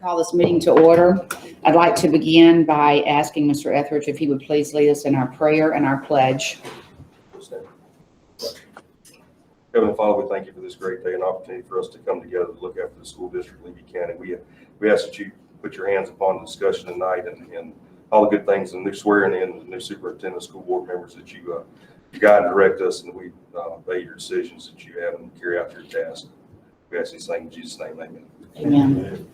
Call this meeting to order. I'd like to begin by asking Mr. Etheridge if he would please lead us in our prayer and our pledge. Heavenly Father, we thank you for this great day and opportunity for us to come together to look after the school district of Levy County. We ask that you put your hands upon the discussion tonight and all the good things, and new swearing in, the new superintendent, school board members, that you guide and direct us, and we obey your decisions that you have and carry out your task. We ask these things in Jesus' name, amen. Amen.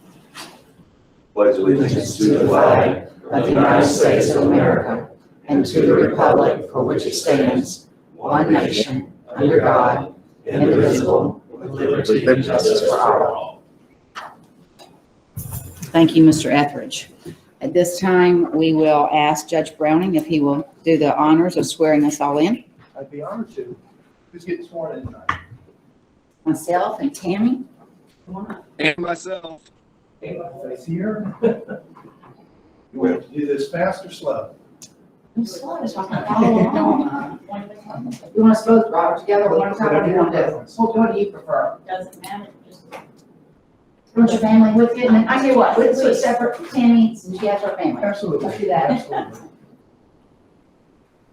Pledge allegiance To the flag of the United States of America and to the republic for which it stands, one nation, under God, indivisible, with liberty and justice for all. Thank you, Mr. Etheridge. At this time, we will ask Judge Browning if he will do the honors of swearing us all in. I'd be honored to. Who's getting sworn in tonight? Myself and Tammy. Come on up. And myself. Face here. You want to do this fast or slow? I'm slow, so I can follow along. You want us both Robert together one time? What do you want to do? What do you prefer? Doesn't matter, just. Want your family with you? And then I tell you what, let's do it separate. Tammy, since she has her family. Absolutely. Let's do that. Absolutely.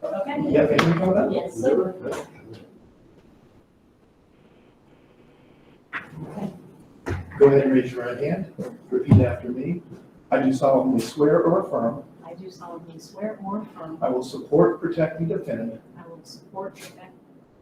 Okay. You have anything coming up? Yes, sir. Go ahead and raise your right hand. Repeat after me. I do solemnly swear or affirm I do solemnly swear or affirm I will support, protect, and defend I will support,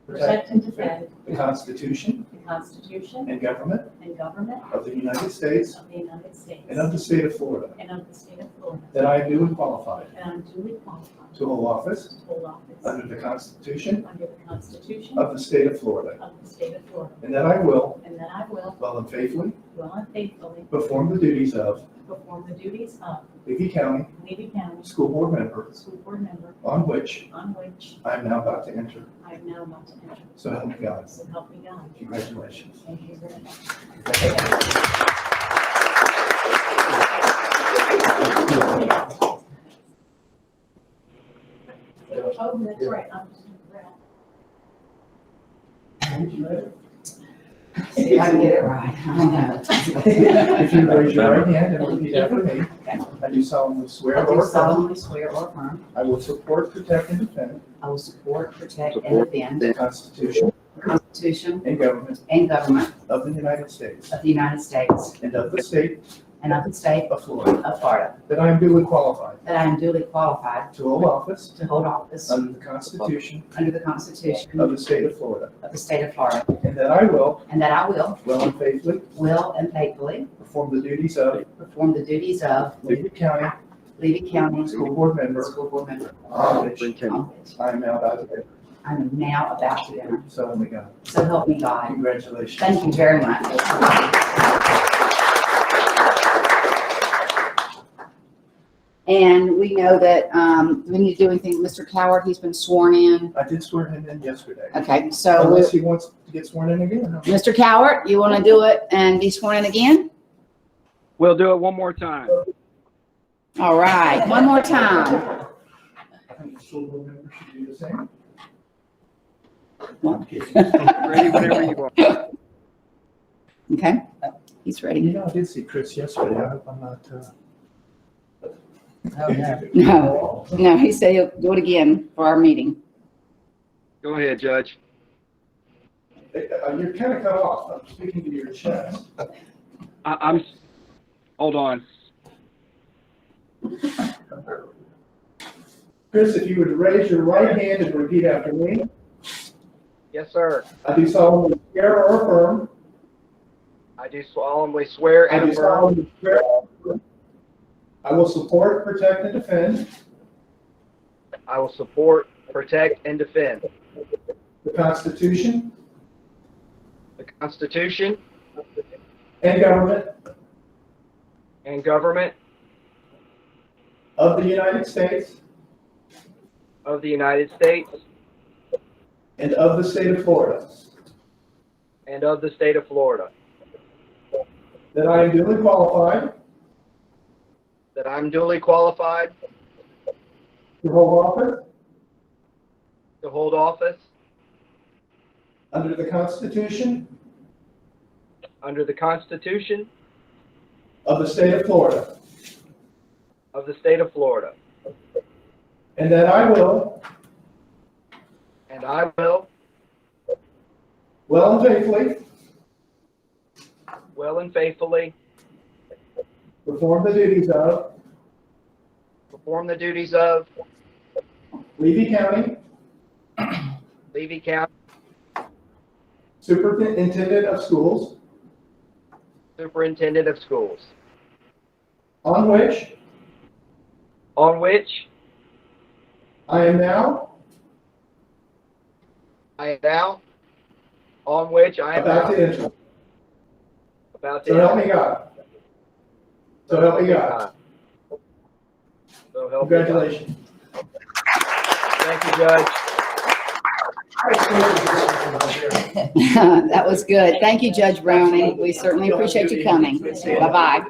protect, and defend the Constitution the Constitution and government and government of the United States of the United States and of the state of Florida, and of the state of Florida, that I am duly qualified and I am duly qualified to hold office to hold office under the Constitution under the Constitution of the state of Florida, of the state of Florida, and that I will, and that I will well and faithfully, well and faithfully perform the duties of perform the duties of Levy County Levy County School Board Member, School Board Member, on which on which I am now about to enter. I am now about to enter. So help me God. So help me God. Congratulations. Thank you very much. Oh, that's right. I'm just gonna grab. See if I can get it right. I know. If you raise your right hand and repeat after me, I do solemnly swear I or do affirm solemnly swear or affirm I will support, protect, and defend I will support, protect, and defend the Constitution the Constitution and government and government of the United States of the United States and of the state and of the state of Florida, of Florida, that I am duly qualified that I am duly qualified to hold office to hold office under the Constitution under the Constitution of the state of Florida, of the state of Florida, and that I will, and that I will well and faithfully, faithfully perform the duties of perform the duties of Levy County Levy County School Board Member, School Board Member, on which on which I am now about to enter. I am now about to enter. So help me God. So help me God. Congratulations. Thank you very much. And we know that we need to do anything, Mr. Coward, he's been sworn in. I did swear him in yesterday. Okay, so Unless he wants to get sworn in again. Mr. Coward, you want to do it and be sworn in again? We'll do it one more time. All right, one more time. I think the school board member should do the same. Ready whenever you are. Okay, he's ready. You know, I did see Chris yesterday. I hope I'm not, No, he said he'll do it again for our meeting. Go ahead, Judge. You're kind of cut off. I'm speaking to your chest. I'm, hold on. Chris, if you would raise your right hand and repeat after me. Yes, sir. I do solemnly swear or affirm. I do solemnly swear I and do affirm solemnly swear or affirm I will support, protect, and defend I will support, protect, and defend the Constitution the Constitution and government and government of the United States of the United States and of the state of Florida, and of the state of Florida, that I am duly qualified that I'm duly qualified to hold office to hold office under the Constitution under the Constitution of the state of Florida, of the state of Florida, and that I will and I will well and faithfully well and faithfully perform the duties of perform the duties of Levy County Levy County Superintendent of Schools, Superintendent of Schools, on which on which I am now on which I am about now to enter. about to So help enter. me God. So help me God. So help me God. Congratulations. Thank you, Judge. That was good. Thank you, Judge Browning. We certainly appreciate you coming. Bye-bye.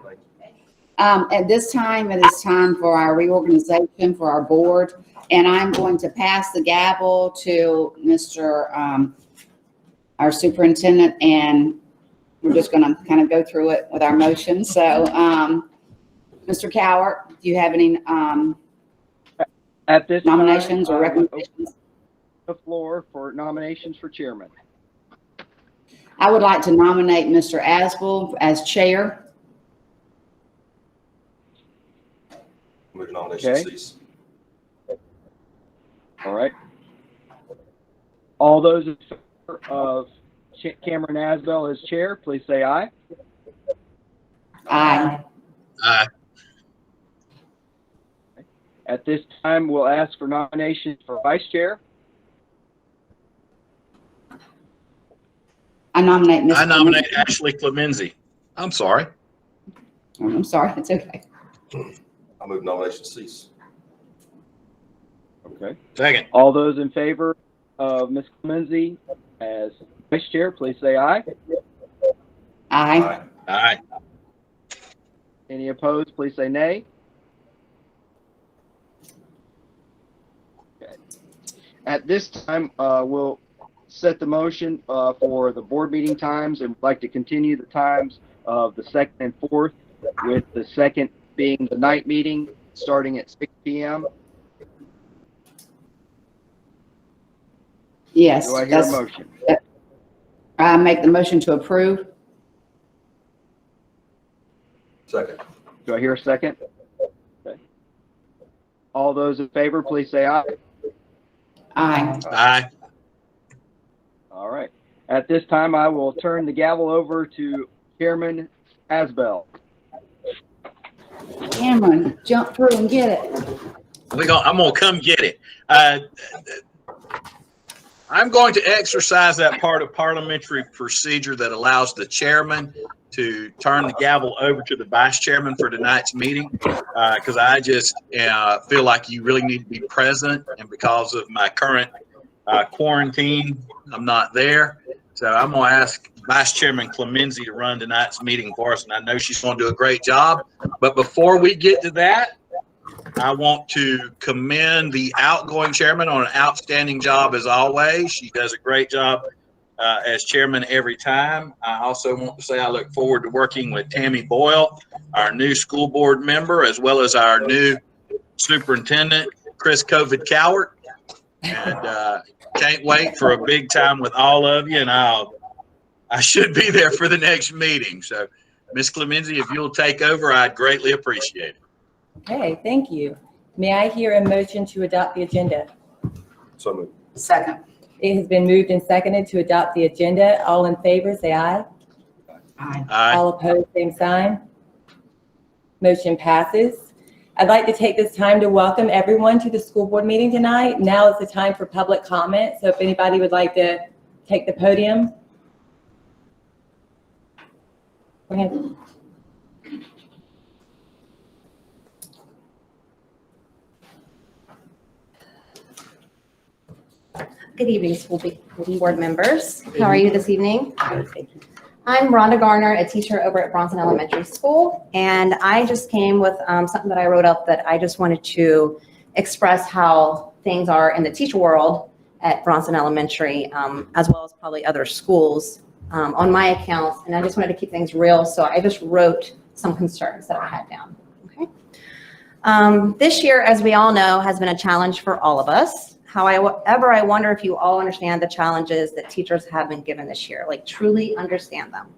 At this time, it is time for our reorganization for our board, and I'm going to pass the gavel to Mr. Our superintendent, and we're just going to kind of go through it with our motion. So, Mr. Cowart, do you have any At this time, nominations or I would open recommendations? the floor for nominations for chairman. I would like to nominate Mr. Asbel as chair. Move nomination Okay. cease. All right. All those in favor of Cameron Asbel as chair, please say aye. Aye. At this time, we'll ask for nominations for vice chair. I nominate Ms. I nominate Ashley Clemenzi. I'm sorry. I'm sorry, it's okay. I move nomination cease. Okay. Second. All those in favor of Ms. Clemenzi as vice chair, please say aye. Aye. Aye. Any opposed, please say nay. Okay. At this time, we'll set the motion for the board meeting times, and would like to continue the times of the second and fourth, with the second being the night meeting starting at 6 p.m. Yes. Do I hear a that's- motion? I make the motion to approve. Second. Do I hear a second? Okay. All those in favor, please say aye. Aye. Aye. All right. At this time, I will turn the gavel over to Chairman Asbel. Cameron, jump through and get it. I'm gonna come get it. I'm going to exercise that part of parliamentary procedure that allows the chairman to turn the gavel over to the vice chairman for tonight's meeting, because I just feel like you really need to be present, and because of my current quarantine, I'm not there. So I'm going to ask Vice Chairman Clemenzi to run tonight's meeting for us, and I know she's going to do a great job. But before we get to that, I want to commend the outgoing chairman on an outstanding job as always. She does a great job as chairman every time. I also want to say I look forward to working with Tammy Boyle, our new school board member, as well as our new superintendent, Chris Cowart. And can't wait for a big time with all of you, and I should be there for the next meeting. So, Ms. Clemenzi, if you'll take over, I'd greatly appreciate it. Okay, thank you. May I hear a motion to adopt the agenda? So moved. Second. It has been moved and seconded to adopt the agenda. All in favor, say aye. Aye. Aye. All opposed, same sign. Motion passes. I'd like to take this time to welcome everyone to the school board meeting tonight. Now is the time for public comment. So if anybody would like to take the podium. Go ahead. Good evening, school board members. How are you this evening? I'm Rhonda Garner, a teacher over at Bronson Elementary School, and I just came with something that I wrote up that I just wanted to express how things are in the teacher world at Bronson Elementary, as well as probably other schools on my account, and I just wanted to keep things real, so I just wrote some concerns that I had down. Okay. This year, as we all know, has been a challenge for all of us. However, I wonder if you all understand the challenges that teachers have been given this year, like truly understand them.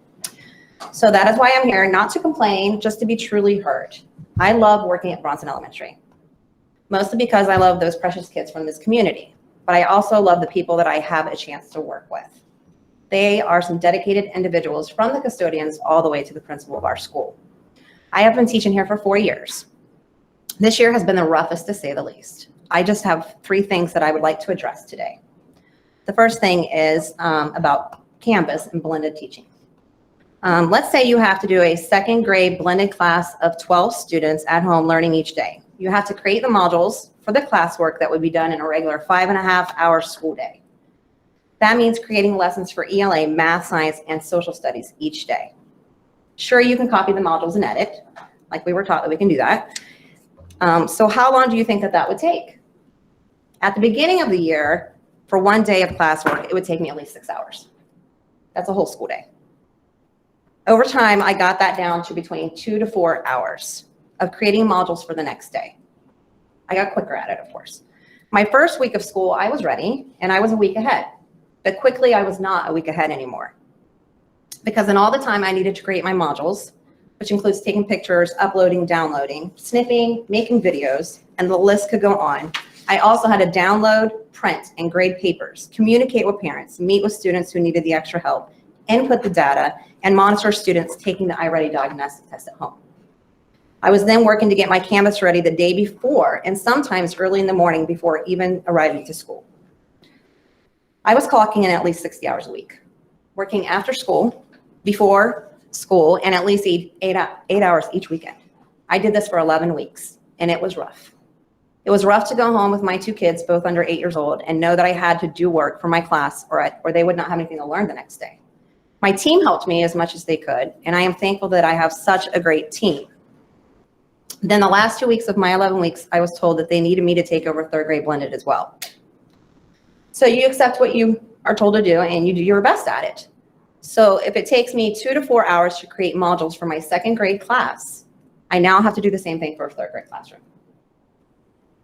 So that is why I'm here, not to complain, just to be truly heard. I love working at Bronson Elementary, mostly because I love those precious kids from this community, but I also love the people that I have a chance to work with. They are some dedicated individuals, from the custodians all the way to the principal of our school. I have been teaching here for 4 years. This year has been the roughest, to say the least. I just have 3 things that I would like to address today. The first thing is about Canvas and blended teaching. Let's say you have to do a 2nd grade blended class of 12 students at home learning each day. You have to create the modules for the classwork that would be done in a regular 5.5-hour school day. That means creating lessons for ELA, math, science, and social studies each day. Sure, you can copy the modules and edit, like we were taught that we can do that. So how long do you think that that would take? At the beginning of the year, for 1 day of classwork, it would take me at least 6 hours. That's a whole school day. Over time, I got that down to between 2 to 4 hours of creating modules for the next day. I got quicker at it, of course. My first week of school, I was ready, and I was a week ahead. But quickly, I was not a week ahead anymore. Because in all the time I needed to create my modules, which includes taking pictures, uploading, downloading, snipping, making videos, and the list could go on, I also had to download, print, and grade papers, communicate with parents, meet with students who needed the extra help, input the data, and monitor students taking the iReady diagnostic test at home. I was then working to get my Canvas ready the day before, and sometimes early in the morning before even arriving to school. I was clocking in at least 60 hours a week, working after school, before school, and at least eight hours each weekend. I did this for 11 weeks, and it was rough. It was rough to go home with my 2 kids, both under 8 years old, and know that I had to do work for my class or they would not have anything to learn the next day. My team helped me as much as they could, and I am thankful that I have such a great team. Then the last 2 weeks of my 11 weeks, I was told that they needed me to take over 3rd grade blended as well. So you accept what you are told to do, and you do your best at it. So if it takes me 2 to 4 hours to create modules for my 2nd grade class, I now have to do the same thing for a 3rd grade classroom.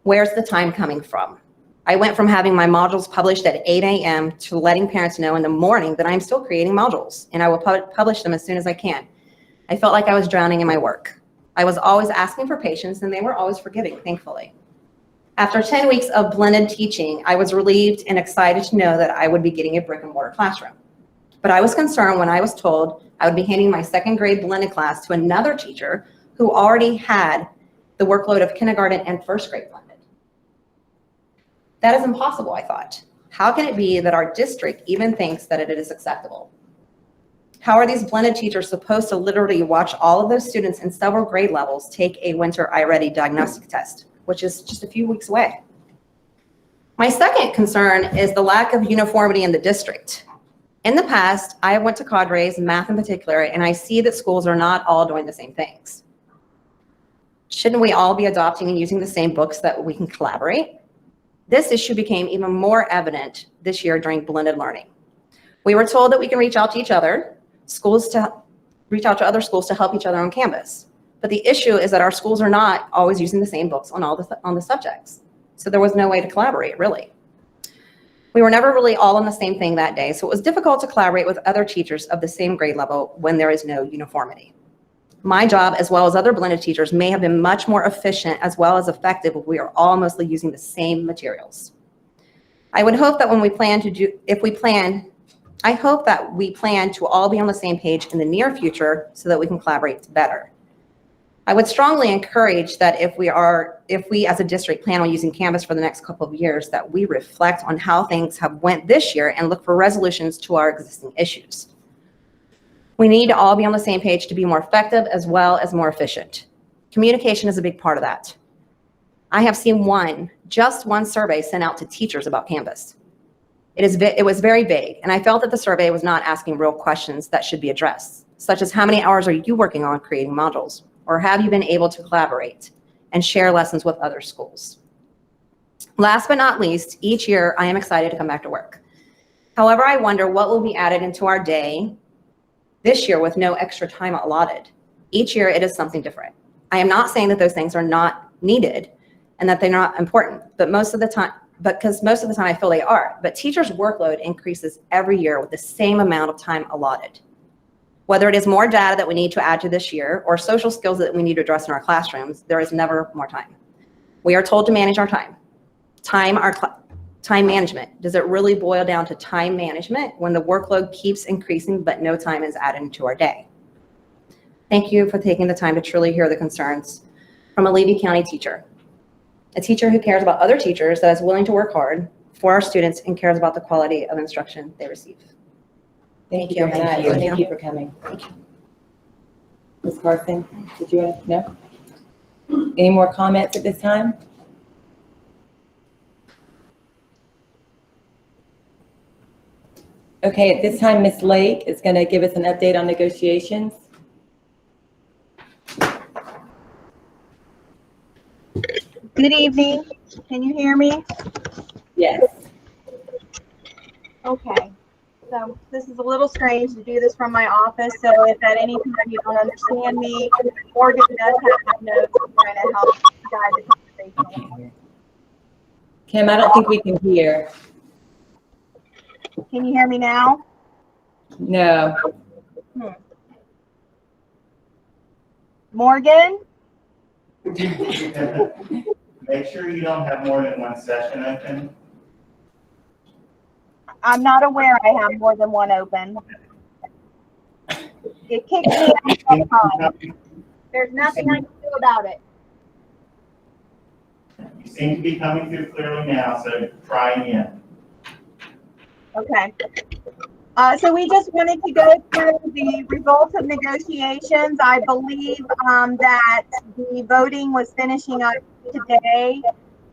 Where's the time coming from? I went from having my modules published at 8 a.m. to letting parents know in the morning that I'm still creating modules, and I will publish them as soon as I can. I felt like I was drowning in my work. I was always asking for patience, and they were always forgiving, thankfully. After 10 weeks of blended teaching, I was relieved and excited to know that I would be getting a brick and mortar classroom. But I was concerned when I was told I would be handing my 2nd grade blended class to another teacher who already had the workload of kindergarten and 1st grade blended. That is impossible, I thought. How can it be that our district even thinks that it is acceptable? How are these blended teachers supposed to literally watch all of those students in several grade levels take a winter iReady diagnostic test, which is just a few weeks away? My second concern is the lack of uniformity in the district. In the past, I went to cadres, math in particular, and I see that schools are not all doing the same things. Shouldn't we all be adopting and using the same books so that we can collaborate? This issue became even more evident this year during blended learning. We were told that we can reach out to each other, reach out to other schools to help each other on Canvas. But the issue is that our schools are not always using the same books on the subjects. So there was no way to collaborate, really. We were never really all on the same thing that day, so it was difficult to collaborate with other teachers of the same grade level when there is no uniformity. My job, as well as other blended teachers, may have been much more efficient as well as effective if we are all mostly using the same materials. I would hope that when we plan to do, I hope that we plan to all be on the same page in the near future so that we can collaborate better. I would strongly encourage that if we as a district plan on using Canvas for the next couple of years, that we reflect on how things have went this year and look for resolutions to our existing issues. We need to all be on the same page to be more effective as well as more efficient. Communication is a big part of that. I have seen just one survey sent out to teachers about Canvas. It was very vague, and I felt that the survey was not asking real questions that should be addressed, such as how many hours are you working on creating modules, or have you been able to collaborate and share lessons with other schools? Last but not least, each year I am excited to come back to work. However, I wonder what will be added into our day this year with no extra time allotted. Each year it is something different. I am not saying that those things are not needed and that they're not important, but because most of the time I feel they are. But teachers' workload increases every year with the same amount of time allotted. Whether it is more data that we need to add to this year or social skills that we need to address in our classrooms, there is never more time. We are told to manage our time. Time management. Does it really boil down to time management when the workload keeps increasing but no time is added into our day? Thank you for taking the time to truly hear the concerns from a Levy County teacher. A teacher who cares about other teachers, that is willing to work hard for our students and cares about the quality of instruction they receive. Thank you Thank very much. you. Thank you for coming. Ms. Carson, did you, no? Any more comments at this time? Okay, at this time, Ms. Lake is going to give us an update on negotiations. Good evening. Can you hear me? Yes. Okay. So this is a little strange to do this from my office. So if at any time you don't understand me, Morgan does have notes trying to help guide the conversation. Kim, I don't think we can hear. Can you hear me now? No. Morgan? Make sure you don't have more than one session open. I'm not aware I have more than one open. It kicked me out all the time. There's nothing I can do about it. You seem to be coming through clearly now, so try again. Okay. So we just wanted to go through the results of negotiations. I believe that the voting was finishing up today.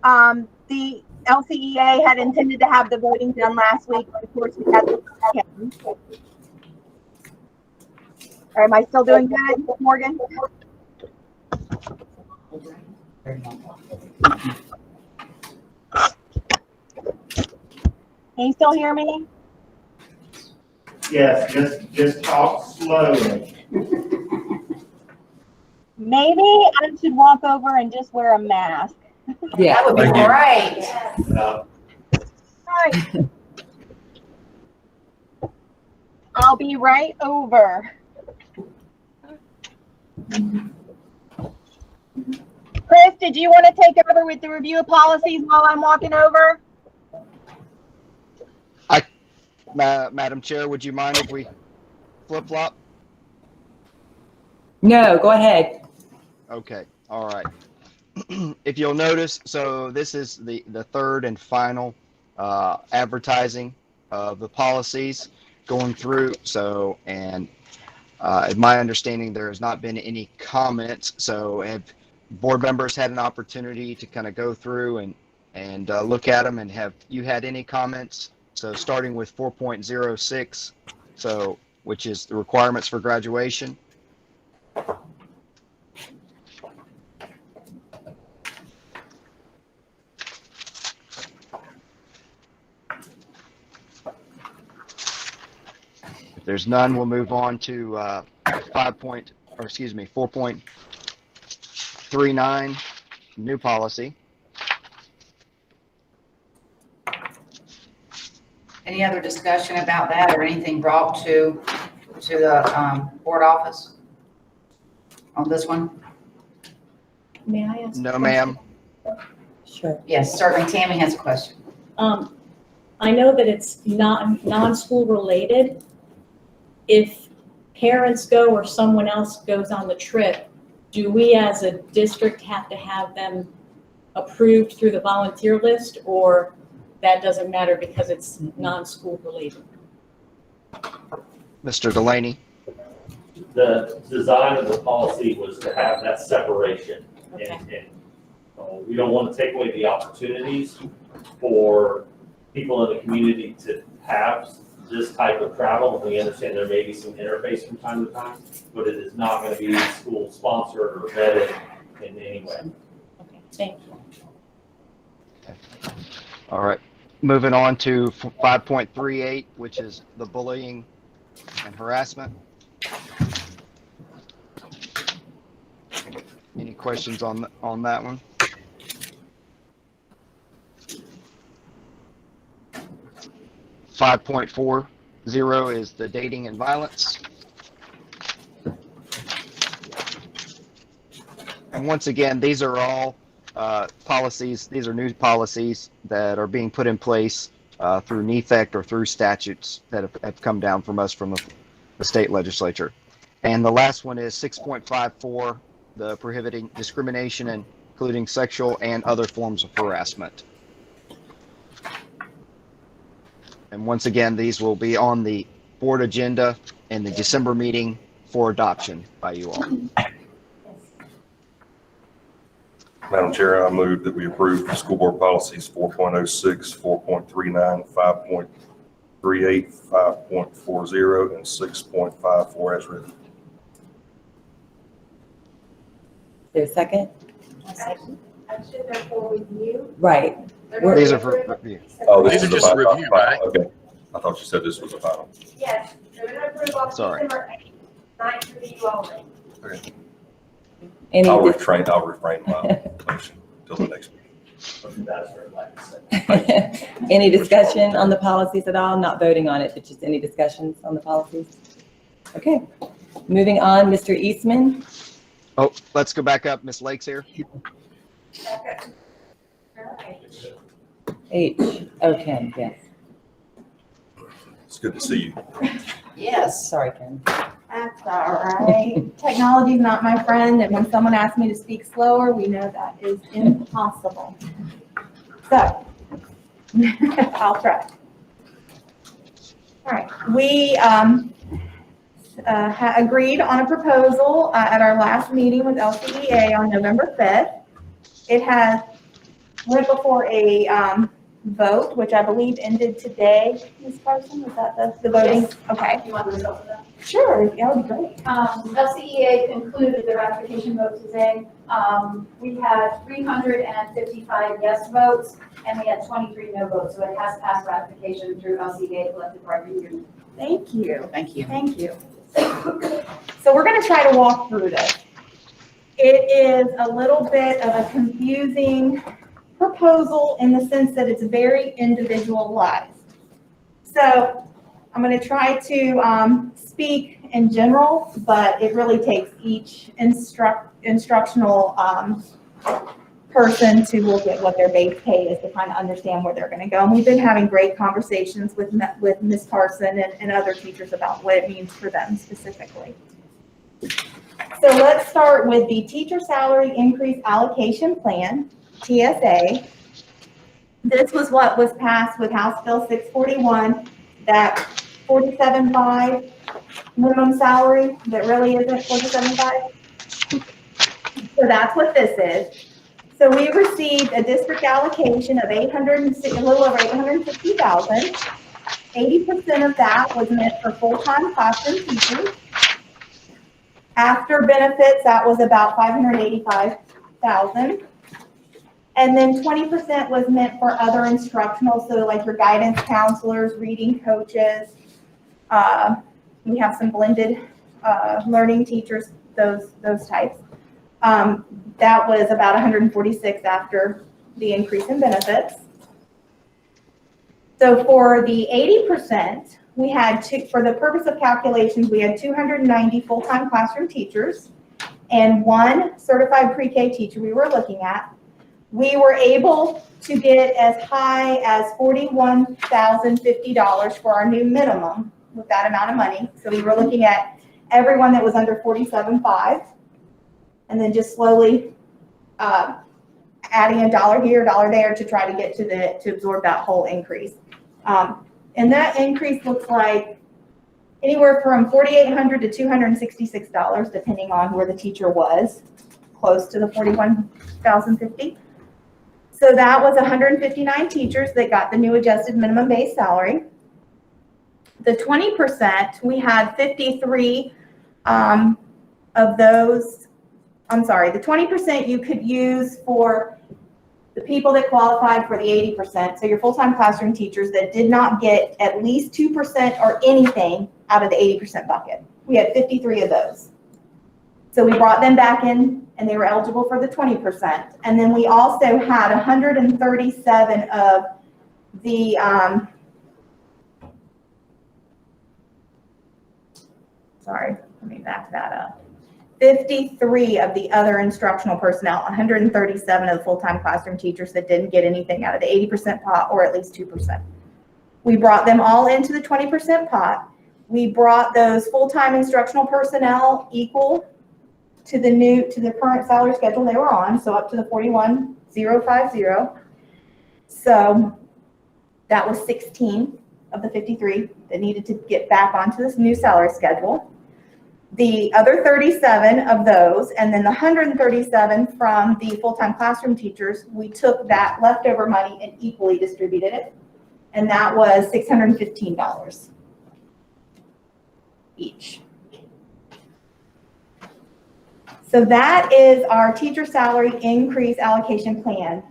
The LCEA had intended to have the voting done last week, but of course we had the weekend. Or am I still doing good, Morgan? Can you still hear me? Yes, just talk slowly. Maybe I should walk over and just wear a mask. Yeah. That would be great. Right. I'll be right over. Chris, did you want to take over with the review of policies while I'm walking over? Madam Chair, would you mind if we flip-flop? No, go ahead. Okay, all right. If you'll notice, so this is the third and final advertising of the policies going through. So, and in my understanding, there has not been any comments. So have board members had an opportunity to kind of go through and look at them, and have you had any comments? So starting with 4.06, so which is the requirements for graduation. If there's none, we'll move on to 4.39, new policy. Any other discussion about that or anything brought to the board office on this one? May I ask? No, ma'am. Sure. Yes, certainly. Tammy has a question. I know that it's not non-school related. If parents go or someone else goes on the trip, do we as a district have to have them approved through the volunteer list, or that doesn't matter because it's non-school related? Mr. Delaney. The design of the policy was to have that separation. Okay. And we don't want to take away the opportunities for people in the community to have this type of travel. We understand there may be some interface from time to time, but it is not going to be school sponsored or vetted in any way. Okay, thank you. All right. Moving on to 5.38, which is the bullying and harassment. Any questions on that one? .40 is the dating and violence. And once again, these are all policies. These are new policies that are being put in place through NEFEC or through statutes that have come down from us from the state legislature. And the last one is 6.54, the prohibiting discrimination, including sexual and other forms of harassment. And once again, these will be on the board agenda in the December meeting for adoption by you all. Madam Chair, I move that we approve the school board policies 4.06, 4.39, 5.38, 5.40, and 6.54 as written. Is there a second? Actually, they're for review. Right. These are for review. Oh, These this are is just a a review, right? Okay. I thought you said this was a final. Yes, they're gonna approve on Sorry. December 8th, night review only. Any, I'll refrain my motion till the next meeting. any discussion on the policies at all? Not voting on it, but just any discussions on the policies? Okay, moving on, Mr. Eastman. Oh, let's go back up. Ms. Lake's here. H, okay, yes. It's good to see you. Yes. Sorry, Ken. That's all right. Technology's not my friend, and when someone asks me to speak slower, we know that is impossible. So, I'll try. All right, we agreed on a proposal at our last meeting with LCEA on November 5th. It has went before a vote, which I believe ended today. Ms. Carson, was that the voting? Yes. Okay. You want the result of that? Sure, that would be great. LCEA concluded the ratification vote today. We had 355 yes votes, and we had 23 no votes, so it has passed ratification through LCEA collective bargaining agreement. Thank you. Thank you. Thank you. So we're going to try to walk through this. It is a little bit of a confusing proposal in the sense that it's very individualized. So I'm going to try to speak in general, but it really takes each instructional person to look at what their base pay is to kind of understand where they're going to go. And we've been having great conversations with Ms. Carson and other teachers about what it means for them specifically. So let's start with the teacher salary increase allocation plan, TSA. This was what was passed with House Bill 641, that 47.5 minimum salary that really isn't 47.5. So that's what this is. So we received a district allocation of a little over 860,000. 80% of that was meant for full-time classroom teachers. After benefits, that was about 585,000. And then 20% was meant for other instructional, so like your guidance counselors, reading coaches. We have some blended learning teachers, those types. That was about 146 after the increase in benefits. So for the 80%, we had for the purpose of calculations, we had 290 full-time classroom teachers and 1 certified pre-K teacher we were looking at. We were able to get as high as $41,050 for our new minimum with that amount of money. So we were looking at everyone that was under 47.5, and then just slowly adding a dollar here, a dollar there to try to get to absorb that whole increase. And that increase looks like anywhere from $4,800 to $266, depending on where the teacher was, close to the $41,050. So that was 159 teachers that got the new adjusted minimum base salary. The 20%, we had 53 of those. I'm sorry, the 20% you could use for the people that qualified for the 80%, so your full-time classroom teachers that did not get at least 2% or anything out of the 80% bucket. We had 53 of those. So we brought them back in and they were eligible for the 20%. And then we also had 137 of the, sorry, let me back that up. 53 of the other instructional personnel, 137 of the full-time classroom teachers that didn't get anything out of the 80% pot or at least 2%. We brought them all into the 20% pot. We brought those full-time instructional personnel equal to the current salary schedule they were on, so up to the 41,050. So that was 16 of the 53 that needed to get back onto this new salary schedule. The other 37 of those, and then the 137 from the full-time classroom teachers, we took that leftover money and equally distributed it. And that was $615 each. So that is our teacher salary increase allocation plan.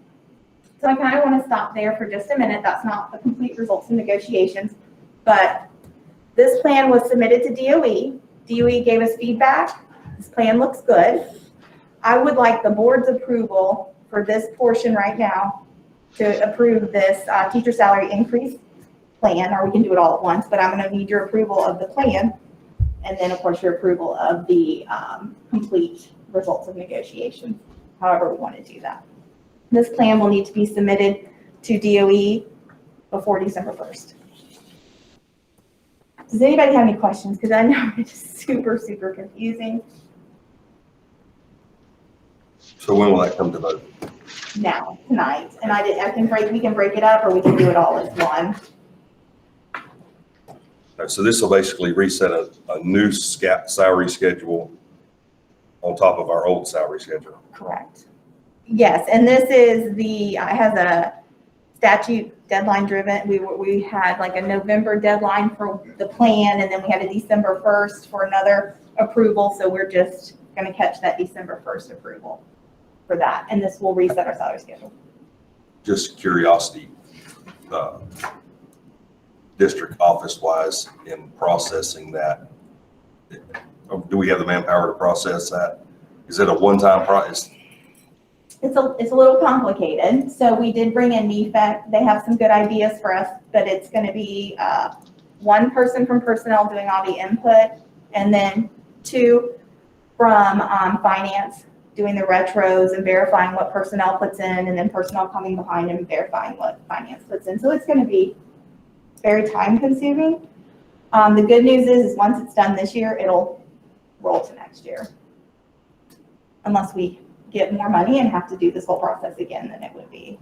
So I kind of want to stop there for just a minute. That's not the complete results of negotiations, but this plan was submitted to DOE. DOE gave us feedback. This plan looks good. I would like the board's approval for this portion right now to approve this teacher salary increase plan, or we can do it all at once, but I'm going to need your approval of the plan. And then, of course, your approval of the complete results of negotiations, however we want to do that. This plan will need to be submitted to DOE before December 1st. Does anybody have any questions? Because I know it's just super, super confusing. So when will that come to vote? Now, tonight, and we can break it up, or we can do it all as one. So this will basically reset a new salary schedule on top of our old salary schedule. Correct. Yes, and this is it has a statute deadline driven. We had like a November deadline for the plan, and then we had a December 1st for another approval. So we're just going to catch that December 1st approval for that, and this will reset our salary schedule. Just curiosity, district office wise in processing that, do we have the manpower to process that? Is it a one-time process? It's a little complicated. So we did bring in NEFAC. They have some good ideas for us, but it's going to be one person from personnel doing all the input, and then two from finance doing the retros and verifying what personnel puts in, and then personnel coming behind and verifying what finance puts in. So it's going to be very time consuming. The good news is once it's done this year, it'll roll to next year. Unless we get more money and have to do this whole process again, then it would be.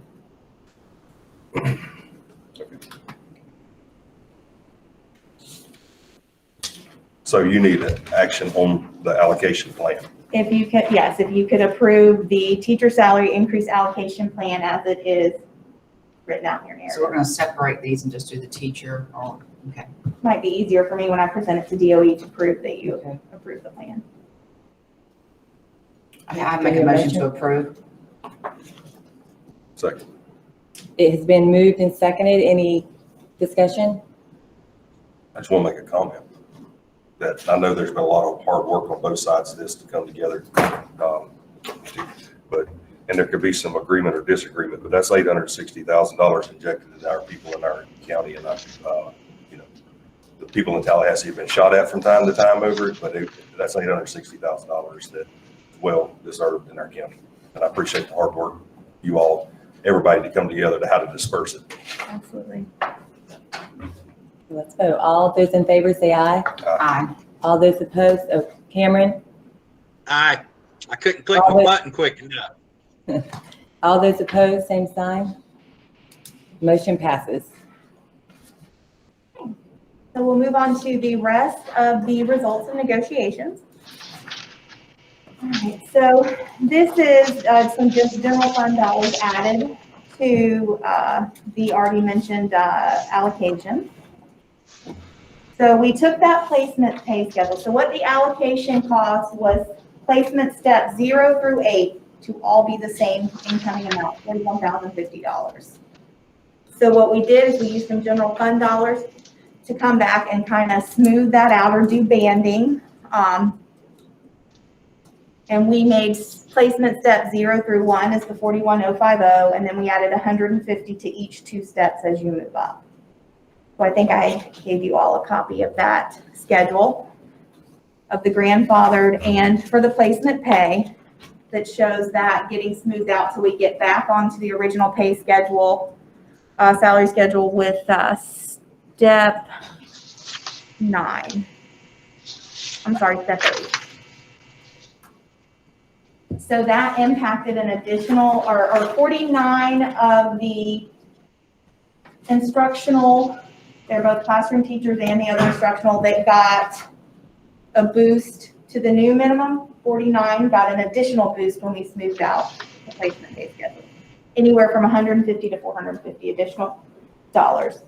So you need action on the allocation plan. If you could, yes, if you could approve the teacher salary increase allocation plan as it is written out in your narrative. So we're going to separate these and just do the teacher, okay. Might be easier for me when I present it to DOE to prove that you approve the plan. I make a motion to approve. Second. It has been moved and seconded. Any discussion? I just want to make a comment that I know there's been a lot of hard work on both sides of this to come together. And there could be some agreement or disagreement, but that's $860,000 injected into our people in our county, and the people in Tallahassee have been shot at from time to time over it, but that's $860,000 that well deserved in our county. And I appreciate the hard work you all, everybody to come together to how to disperse it. Absolutely. Let's vote. All those in favor say aye. Aye. All those opposed, Cameron? Aye. I couldn't click All the those- button quick enough. All those opposed, same sign. Motion passes. So we'll move on to the rest of the results of negotiations. All right, so this is some just general fund dollars added to the already mentioned allocation. So we took that placement pay schedule. So what the allocation cost was placement steps 0 through 8 to all be the same incoming amount, $41,050. So what we did is we used some general fund dollars to come back and kind of smooth that out or do banding. And we made placement step 0 through 1 is the 41,050, and then we added 150 to each 2 steps as you move up. So I think I gave you all a copy of that schedule of the grandfathered and for the placement pay that shows that getting smoothed out till we get back onto the original pay schedule, salary schedule with step 9. I'm sorry, step 8. So that impacted an additional, or 49 of the instructional, they're both classroom teachers and the other instructional, that got a boost to the new minimum. 49 got an additional boost when we smoothed out the placement pay schedule. Anywhere from 150 to 450 additional dollars.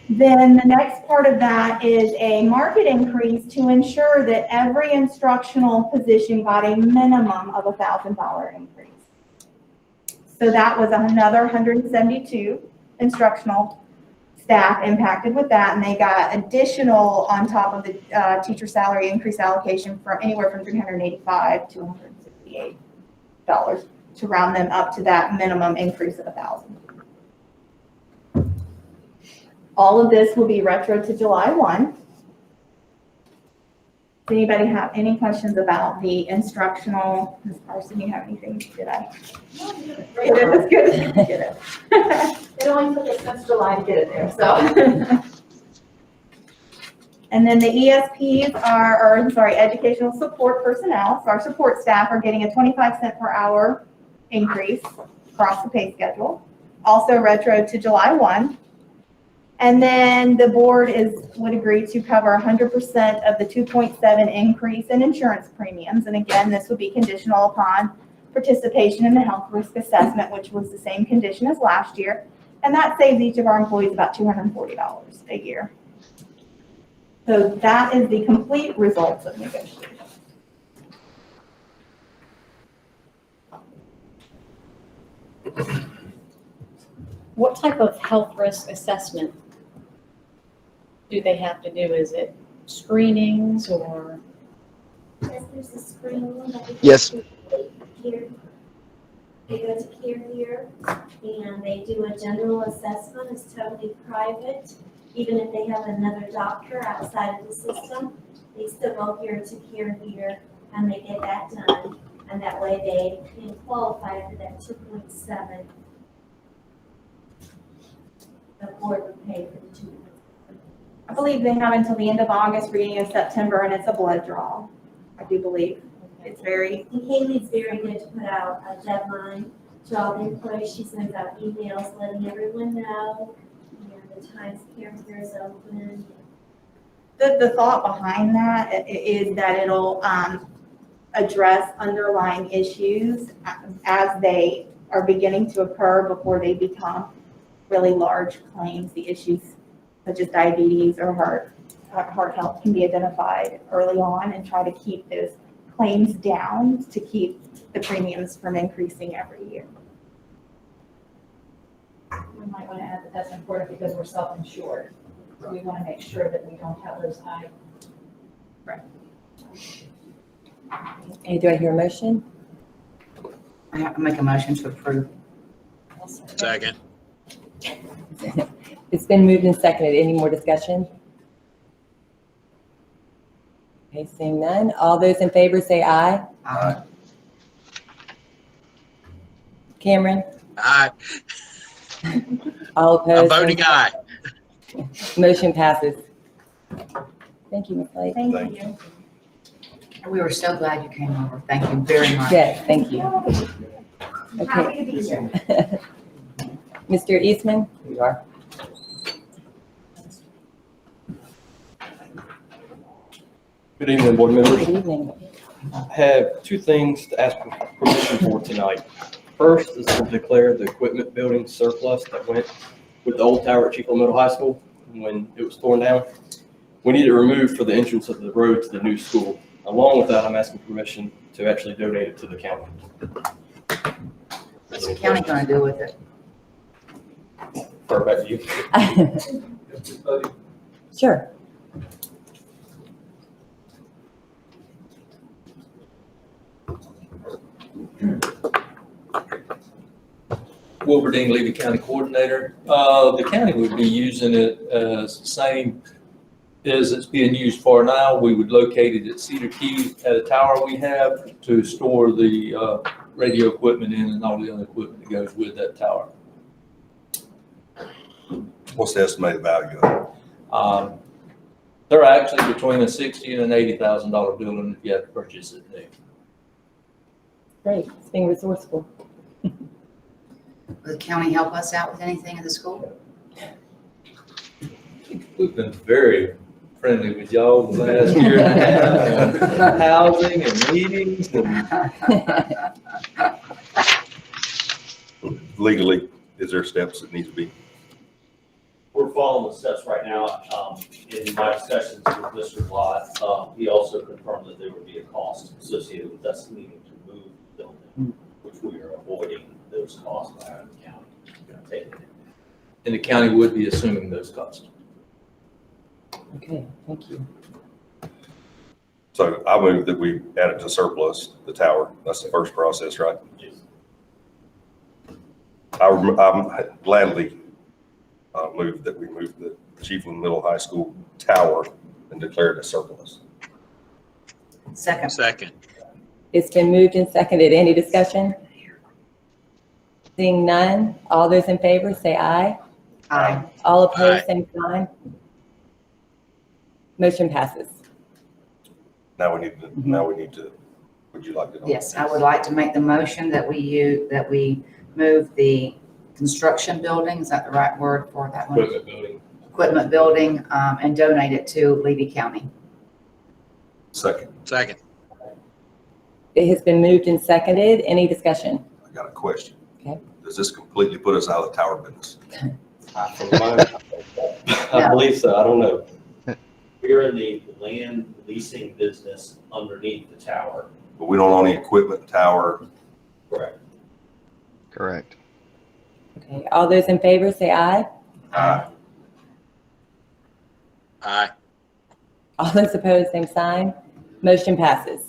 Then the next part of that is a market increase to ensure that every instructional position got a minimum of $1,000 increase. So that was another 172 instructional staff impacted with that, and they got additional on top of the teacher salary increase allocation from anywhere from $385 to $168 to round them up to that minimum increase of $1,000. All of this will be retro to July 1. Does anybody have any questions about the instructional? Ms. Parson, you have anything? Did I? No, you did it. It was good that you did it. It only took us since July to get it there, so. And then the ESPs are, or I'm sorry, educational support personnel, so our support staff are getting a 25 cent per hour increase across the pay schedule. Also retro to July 1. And then the board would agree to cover 100% of the 2.7 increase in insurance premiums. And again, this would be conditional upon participation in the health risk assessment, which was the same condition as last year. And that saves each of our employees about $240 a year. So that is the complete results of negotiations. What type of health risk assessment do they have to do? Is it screenings or? Yes, there's a screening that we Yes. go to here. They go to Care Here and they do a general assessment. It's totally private. Even if they have another doctor outside of the system, they still go here to Care Here and they get that done. And that way they can qualify for that 2.7. The board would pay for the 2. I believe they have until the end of August, beginning of September, and it's a blood draw. I do believe it's very. And Kaylee's very good to put out a deadline to all the employees. She sends out emails letting everyone know, the times Care Here is open. The thought behind that is that it'll address underlying issues as they are beginning to occur before they become really large claims. The issues such as diabetes or heart health can be identified early on and try to keep those claims down to keep the premiums from increasing every year. We might want to add that that's important because we're self-insured. So we want to make sure that we don't have those high. Okay, do I hear a motion? I make a motion to approve. Second. It's been moved and seconded. Any more discussion? Okay, seeing none. All those in favor say aye. Aye. Cameron? Aye. All I'm opposed? voting aye. Motion passes. Thank you, Ms. Lake. Thank you. We were so glad you came over. Thank you very much. Yes, thank you. Happy to be here. Mr. Eastman? Here you are. Good evening, board members. Good evening. I have two things to ask for permission for tonight. First is to declare the equipment building surplus that went with the old tower at Chico Middle High School when it was torn down. We need it removed for the entrance of the road to the new school. Along with that, I'm asking permission to actually donate it to the county. What's the county gonna do with it? Refer back to you. Sure. Wilbur Dean, Levy County Coordinator. The county would be using it as the same as it's being used for now. We would locate it at Cedar Key at a tower we have to store the radio equipment in and all the other equipment that goes with that tower. What's the estimated value of it? They're actually between a $60,000 and $80,000 building if you have to purchase it new. Great, it's being resourceful. Will the county help us out with anything at the school? We've been very friendly with y'all the last year and a half, on housing and meetings and Legally, is there steps that need to be? We're following the steps right now. In my discussions with Mr. Lott, he also confirmed that there would be a cost associated with us needing to move the building, which we are avoiding those costs by having the county take it. and the county would be assuming those costs. Okay, thank you. So I move that we add it to surplus, the tower. That's the first process, right? I'm gladly move that we move the Chiefland Middle High School tower and declare it a surplus. Second. Second. It's been moved and seconded. Any discussion? Seeing none, all those in favor say aye. Aye. All opposed, Aye. same sign. Motion passes. Now we need to, would you like to? Yes, I would like to make the motion that we move the construction building, is that the right word for that one? Equipment building. Equipment building, and donate it to Levy County. Second. Second. It has been moved and seconded. Any discussion? I got a question. Okay. Does this completely put us out of the tower business? I believe so, I don't know. We're in the land leasing business underneath the tower. But we don't own any equipment, tower. Correct. Correct. Okay, all those in favor say aye. Aye. Aye. All those opposed, same sign. Motion passes.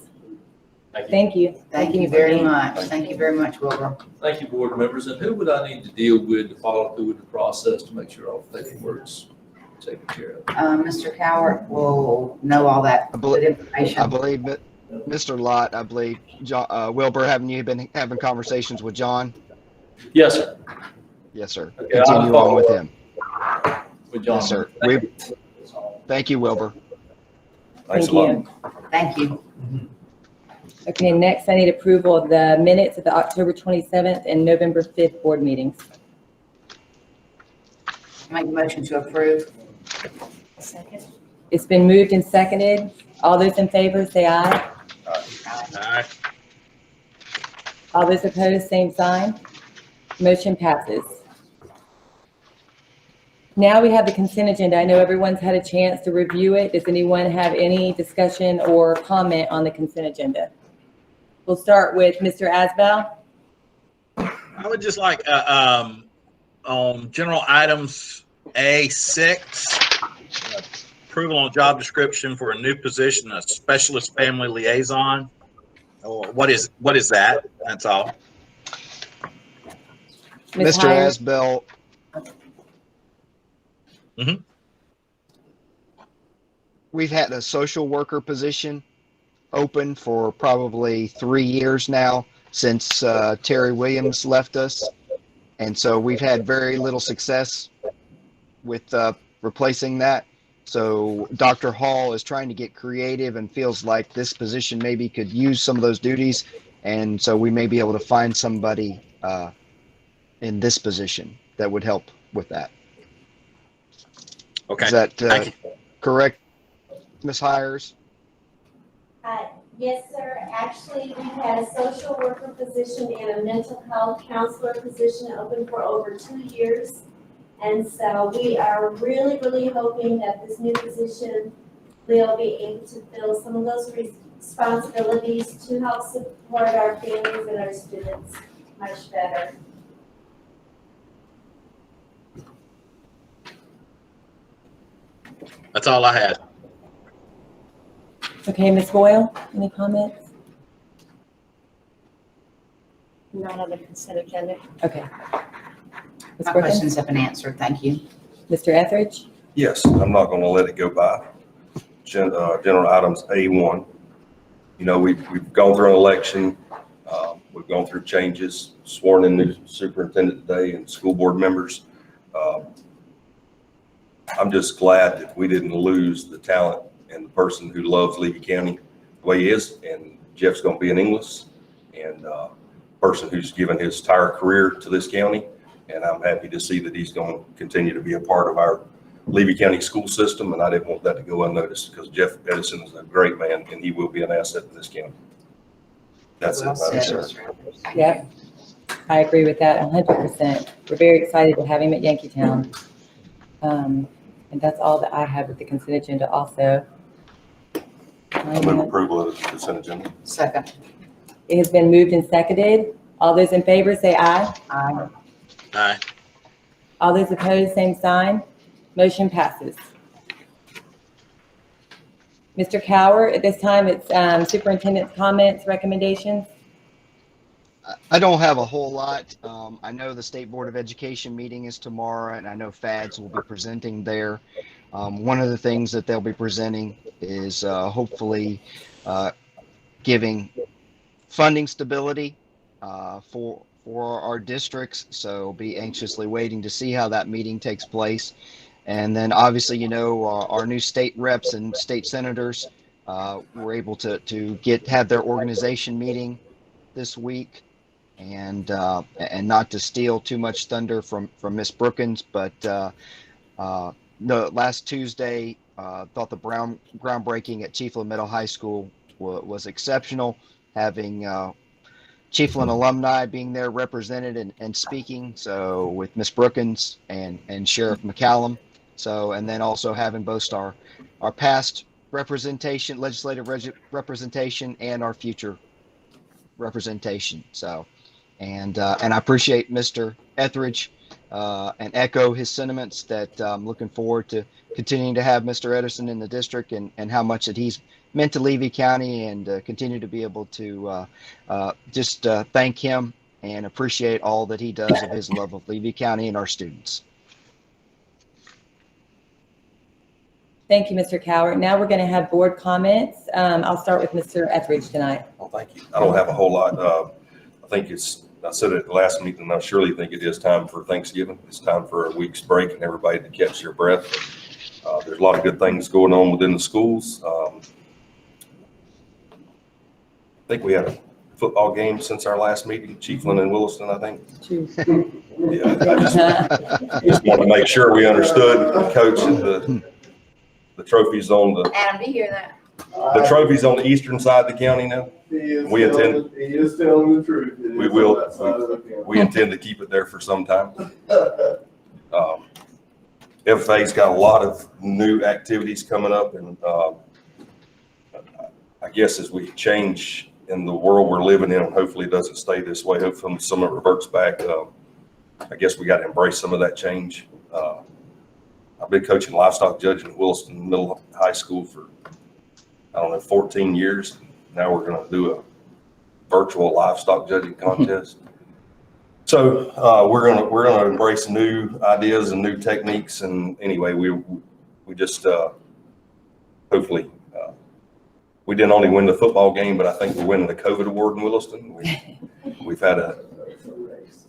Thank you. Thank you. Thank you very much. Thank you very much, Wilbur. Thank you, board members. And who would I need to deal with to follow through with the process to make sure all the paperwork's taken care of? Mr. Cowart will know all that good information. I believe that Mr. Lott, I believe, John, Wilbur, haven't you been having conversations with John? Yes, sir. Yes, sir. Okay, I'll Continue on with him. With John. Yes, sir. Thank you. Thank you, Wilbur. Thanks Thank a lot. you. Thank you. Okay, next I need approval of the minutes of the October 27th and November 5th board meetings. Make a motion to approve. Second. It's been moved and seconded. All those in favor say aye. Aye. All those opposed, same sign. Motion passes. Now we have the consent agenda. I know everyone's had a chance to review it. Does anyone have any discussion or comment on the consent agenda? We'll start with Mr. Asbell. I would just like, on general items A6, approval on job description for a new position, a specialist family liaison. Oh, what is that? That's all. Ms. Mr. Hires? Asbell. Mhm. We've had a social worker position open for probably 3 years now since Terry Williams left us. And so we've had very little success with replacing that. So Dr. Hall is trying to get creative and feels like this position maybe could use some of those duties. And so we may be able to find somebody in this position that would help with that. Okay. Is that Thank you. correct, Ms. Hires? Yes, sir. Actually, we've had a social worker position and a mental health counselor position open for over 2 years. And so we are really, really hoping that this new position will be able to fill some of those responsibilities to help support our families and our students much better. That's all I had. Okay, Ms. Boyle, any comments? Not on the consent agenda. Okay. Ms. My Brookins? questions have been answered. Thank you. Mr. Etheridge? Yes, I'm not gonna let it go by. General items A1. You know, we've gone through an election, we've gone through changes, sworn in new superintendent today and school board members. I'm just glad that we didn't lose the talent and the person who loves Levy County the way he is, and Jeff's gonna be in English, and person who's given his entire career to this county, and I'm happy to see that he's gonna continue to be a part of our Levy County school system, and I didn't want that to go unnoticed because Jeff Edison is a great man and he will be an asset to this county. That's it, Madam Chair. Yep. I agree with that 100%. We're very excited to have him at Yankeetown. And that's all that I have with the consent agenda also. I move approval of the consent agenda. Second. It has been moved and seconded. All those in favor say aye. Aye. Aye. All those opposed, same sign. Motion passes. Mr. Cower, at this time, it's superintendent's comments, recommendations. I don't have a whole lot. I know the State Board of Education meeting is tomorrow, and I know FADS will be presenting there. One of the things that they'll be presenting is hopefully giving funding stability for our districts. So be anxiously waiting to see how that meeting takes place. And then obviously, you know, our new state reps and state senators were able to have their organization meeting this week. And not to steal too much thunder from Miss Brookins, but no, last Tuesday, thought the groundbreaking at Chiefland Middle High School was exceptional, having Chiefland alumni being there represented and speaking. So with Miss Brookins and Sheriff McCallum. So, and then also having both our past representation, legislative representation, and our future representation. So, and I appreciate Mr. Etheridge and echo his sentiments that I'm looking forward to continuing to have Mr. Edison in the district and how much that he's meant to Levy County, and continue to be able to just thank him and appreciate all that he does of his love of Levy County and our students. Thank you, Mr. Cower. Now we're going to have board comments. I'll start with Mr. Etheridge tonight. Well, thank you. I don't have a whole lot. I think I said it at the last meeting, and I surely think it is time for Thanksgiving. It's time for a week's break and everybody to catch their breath. There's a lot of good things going on within the schools. I think we had a football game since our last meeting, Chiefland and Williston, I think. Yeah, I just want to make sure we understood, Coach, the trophies on the Adam, do you hear that? the trophies on the eastern side of the county now. He is We intend- he is telling the truth. It We is will. on that side of the county. We intend to keep it there for some time. FFA's got a lot of new activities coming up, and I guess as we change in the world we're living in, hopefully it doesn't stay this way. Hopefully some of it reverts back. I guess we got to embrace some of that change. I've been coaching livestock judging at Williston Middle High School for, 14 years. Now we're going to do a virtual livestock judging contest. So we're gonna embrace new ideas and new techniques. And anyway, we just hopefully we didn't only win the football game, but I think we're winning the COVID award in Williston. We've had I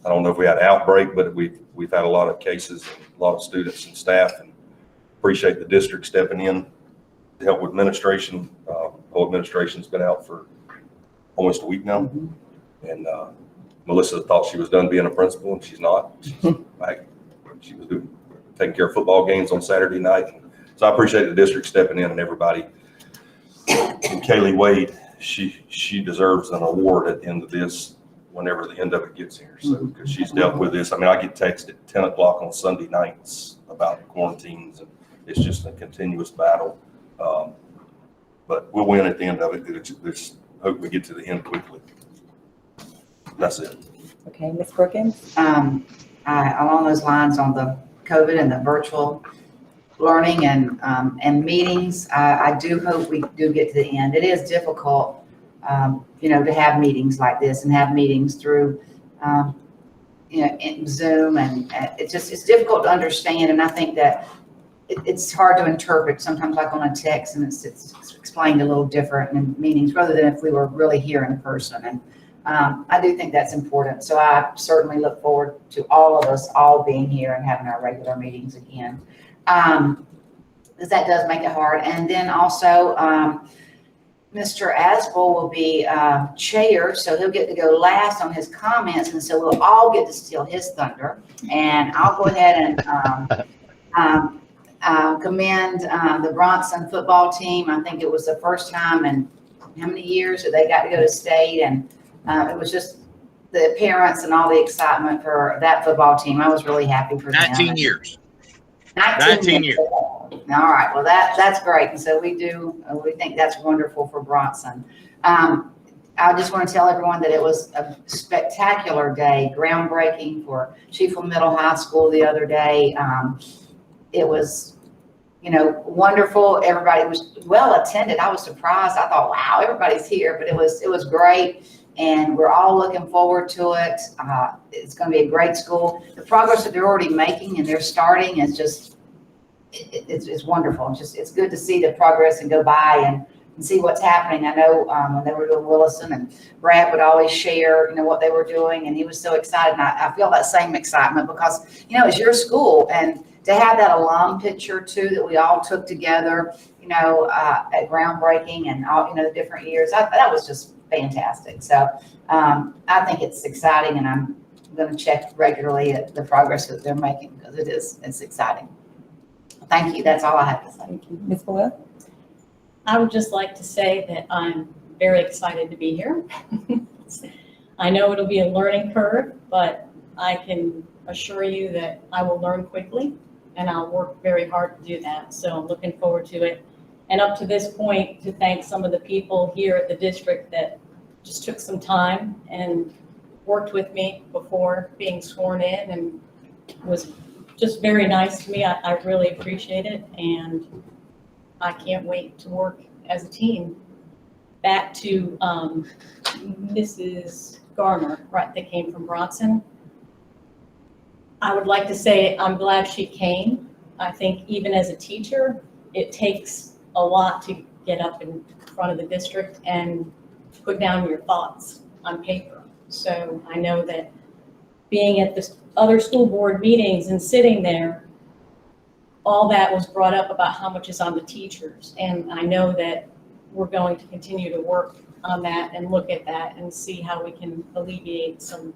don't know if we had an outbreak, but we've had a lot of cases, a lot of students and staff, and appreciate the district stepping in to help with administration. Whole administration's been out for almost a week now, and Melissa thought she was done being a principal, and she's not. She's back. She was taking care of football games on Saturday night. So I appreciate the district stepping in and everybody. And Kaylee Wade, she deserves an award at the end of this, whenever the end of it gets here. So because she's dealt with this. I mean, I get texted at 10 o'clock on Sunday nights about quarantines, and it's just a continuous battle. But we'll win at the end of it. Just hope we get to the end quickly. That's it. Okay, Ms. Brookins? Along those lines on the COVID and the virtual learning and meetings, I do hope we do get to the end. It is difficult, to have meetings like this and have meetings through, in Zoom, and it's difficult to understand, and I think that it's hard to interpret sometimes, like on a text, and it's explained a little different in meanings rather than if we were really here in person. And I do think that's important. So I certainly look forward to all of us all being here and having our regular meetings again. Because that does make it hard. And then also, Mr. Asbel will be chair, so he'll get to go last on his comments, and so we'll all get to steal his thunder. And I'll go ahead and commend the Bronson football team. I think it was the first time in how many years that they got to go to state, and it was just the parents and all the excitement for that football team. I was really happy for them. 19 years. 19 years. All right, well, that's great. And so we think that's wonderful for Bronson. I just want to tell everyone that it was a spectacular day, groundbreaking for Chiefland Middle High School the other day. It was, wonderful. Everybody was well attended. I was surprised. I thought, wow, everybody's here, but it was great. And we're all looking forward to it. It's going to be a great school. The progress that they're already making and they're starting is just, it's wonderful. It's good to see the progress and go by and see what's happening. I know when they were doing Williston, and Brad would always share, what they were doing, and he was so excited. And I feel that same excitement because, it's your school, and to have that alum picture too that we all took together, at groundbreaking and all, the different years, that was just fantastic. So I think it's exciting, and I'm going to check regularly at the progress that they're making because it's exciting. Thank you. That's all I have to say. Thank you. Ms. Boyle? I would just like to say that I'm very excited to be here. I know it'll be a learning curve, but I can assure you that I will learn quickly, and I'll work very hard to do that. So I'm looking forward to it. And up to this point, to thank some of the people here at the district that just took some time and worked with me before being sworn in, and was just very nice to me. I really appreciate it, and I can't wait to work as a team. Back to Mrs. Garner, right, that came from Bronson. I would like to say I'm glad she came. I think even as a teacher, it takes a lot to get up in front of the district and put down your thoughts on paper. So I know that being at the other school board meetings and sitting there, all that was brought up about how much is on the teachers. And I know that we're going to continue to work on that and look at that and see how we can alleviate some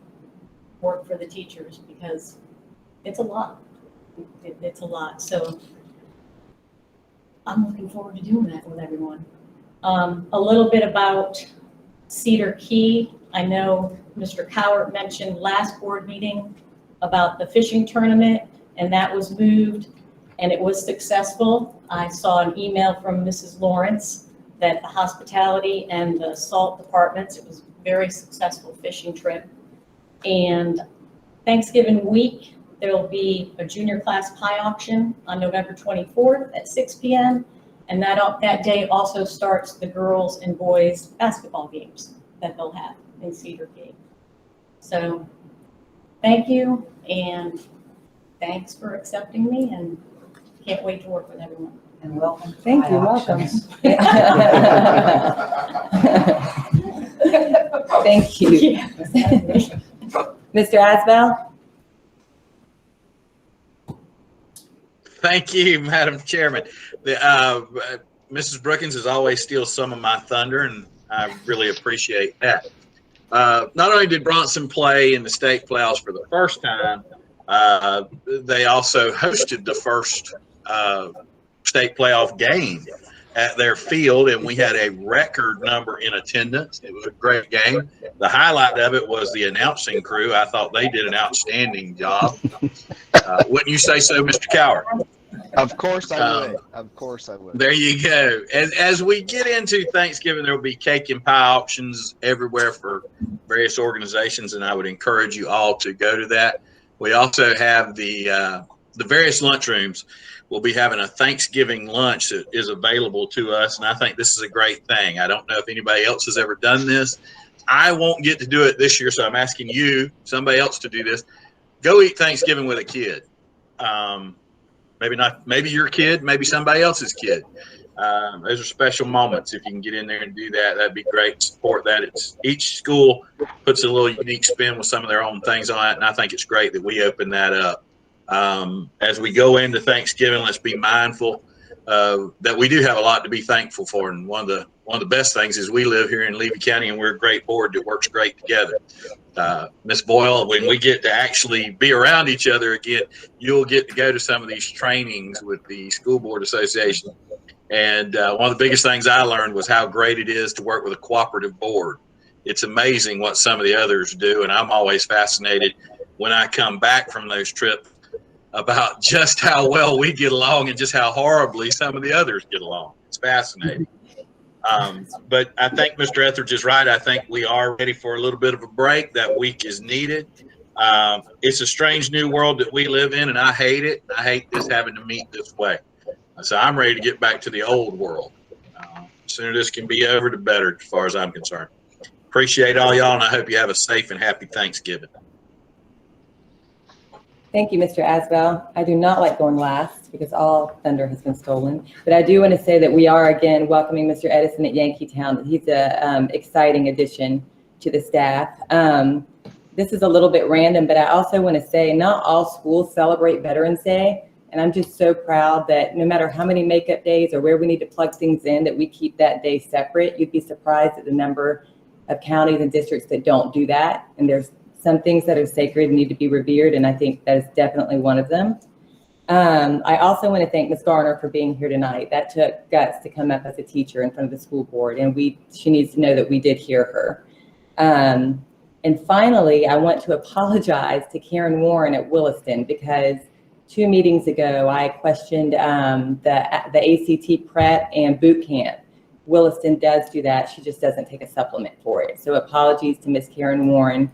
work for the teachers, because it's a lot. It's a lot. So I'm looking forward to doing that with everyone. A little bit about Cedar Key. I know Mr. Cowart mentioned last board meeting about the fishing tournament, and that was moved, and it was successful. I saw an email from Mrs. Lawrence that the hospitality and the salt departments, it was a very successful fishing trip. And Thanksgiving week, there will be a junior class pie auction on November 24th at 6 p.m. And that day also starts the girls and boys basketball games that they'll have in Cedar Key. So thank you, and thanks for accepting me, and can't wait to work with everyone. And welcome. Thank you, welcome. Thank you. Yeah. Mr. Asbel? Thank you, Madam Chairman. Mrs. Brookins has always steals some of my thunder, and I really appreciate that. Not only did Bronson play in the state playoffs for the first time, they also hosted the first state playoff game at their field, and we had a record number in attendance. It was a great game. The highlight of it was the announcing crew. I thought they did an outstanding job. Wouldn't you say so, Mr. Cowart? Of course I would. Of course I would. There you go. As we get into Thanksgiving, there will be cake and pie auctions everywhere for various organizations, and I would encourage you all to go to that. We also have the various lunchrooms. We'll be having a Thanksgiving lunch that is available to us, and I think this is a great thing. I don't know if anybody else has ever done this. I won't get to do it this year, so I'm asking you, somebody else, to do this. go eat Thanksgiving with a kid. Maybe not, maybe your kid, maybe somebody else's kid. Those are special moments. If you can get in there and do that, that'd be great. Support that. Each school puts a little unique spin with some of their own things on it, and I think it's great that we open that up. As we go into Thanksgiving, let's be mindful that we do have a lot to be thankful for. And one of the best things is we live here in Levy County, and we're a great board that works great together. Ms. Boyle, when we get to actually be around each other again, you'll get to go to some of these trainings with the School Board Association. And one of the biggest things I learned was how great it is to work with a cooperative board. It's amazing what some of the others do, and I'm always fascinated when I come back from those trips about just how well we get along and just how horribly some of the others get along. It's fascinating. But I think Mr. Etheridge is right. I think we are ready for a little bit of a break. That week is needed. It's a strange new world that we live in, and I hate it. I hate this having to meet this way. So I'm ready to get back to the old world. The sooner this can be over, the better, as far as I'm concerned. Appreciate all y'all, and I hope you have a safe and happy Thanksgiving. Thank you, Mr. Asbell. I do not like going last because all thunder has been stolen. But I do want to say that we are again welcoming Mr. Edison at Yankeetown. He's a exciting addition to the staff. This is a little bit random, but I also want to say not all schools celebrate Veterans Day. And I'm just so proud that no matter how many makeup days or where we need to plug things in, that we keep that day separate. You'd be surprised at the number of counties and districts that don't do that. And there's some things that are sacred and need to be revered, and I think that is definitely one of them. I also want to thank Ms. Garner for being here tonight. That took guts to come up as a teacher in front of the school board, and she needs to know that we did hear her. And finally, I want to apologize to Karen Warren at Williston, because 2 meetings ago, I questioned the ACT prep and boot camp. Williston does do that. She just doesn't take a supplement for it. So apologies to Ms. Karen Warren.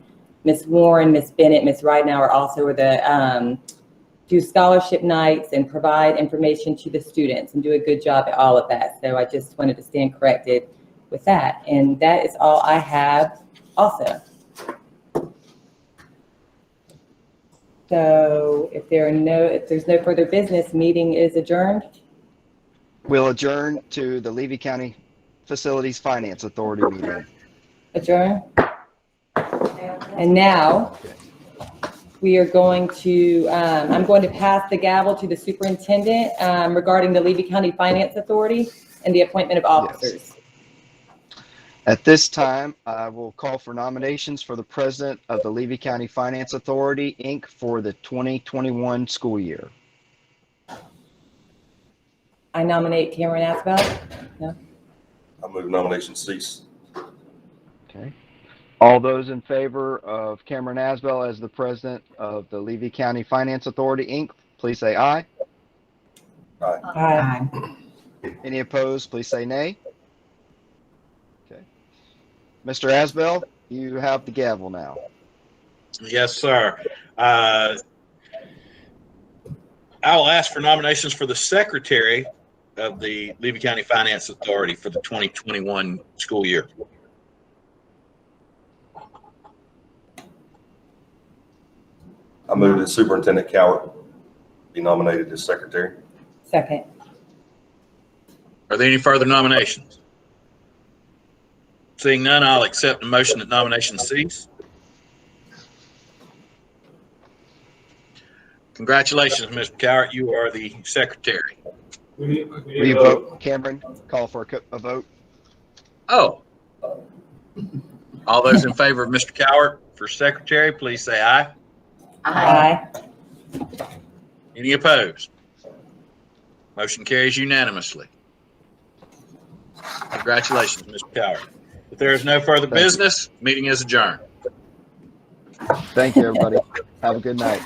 Ms. Warren, Ms. Bennett, Ms. Ridenauer also are do scholarship nights and provide information to the students and do a good job at all of that. So I just wanted to stand corrected with that. And that is all I have also. So if there's no further business, meeting is adjourned. We'll adjourn to the Levy County Facilities Finance Authority meeting. Adjourn. And now we are going to, I'm going to pass the gavel to the superintendent regarding the Levy County Finance Authority and the appointment of officers. Yes. At this time, I will call for nominations for the president of the Levy County Finance Authority, Inc. for the 2021 school year. I nominate Cameron Asbell. No? I move nomination cease. Okay. All those in favor of Cameron Asbell as the president of the Levy County Finance Authority, Inc., please say aye. Aye. Aye. Any opposed, please say nay. Okay. Mr. Asbell, you have the gavel now. Yes, sir. I will ask for nominations for the secretary of the Levy County Finance Authority for the 2021 school year. I move that Superintendent Cowart be nominated as secretary. Second. Are there any further nominations? Seeing none, I'll accept the motion that nominations cease. Congratulations, Mr. Cowart. You are the secretary. Will you vote, Cameron? Call for a vote. Oh. All those in favor of Mr. Cowart for secretary, please say aye. Aye. Any opposed? Motion carries unanimously. Congratulations, Mr. Cowart. If there is no further business, meeting is adjourned. Thank you, everybody. Have a good night.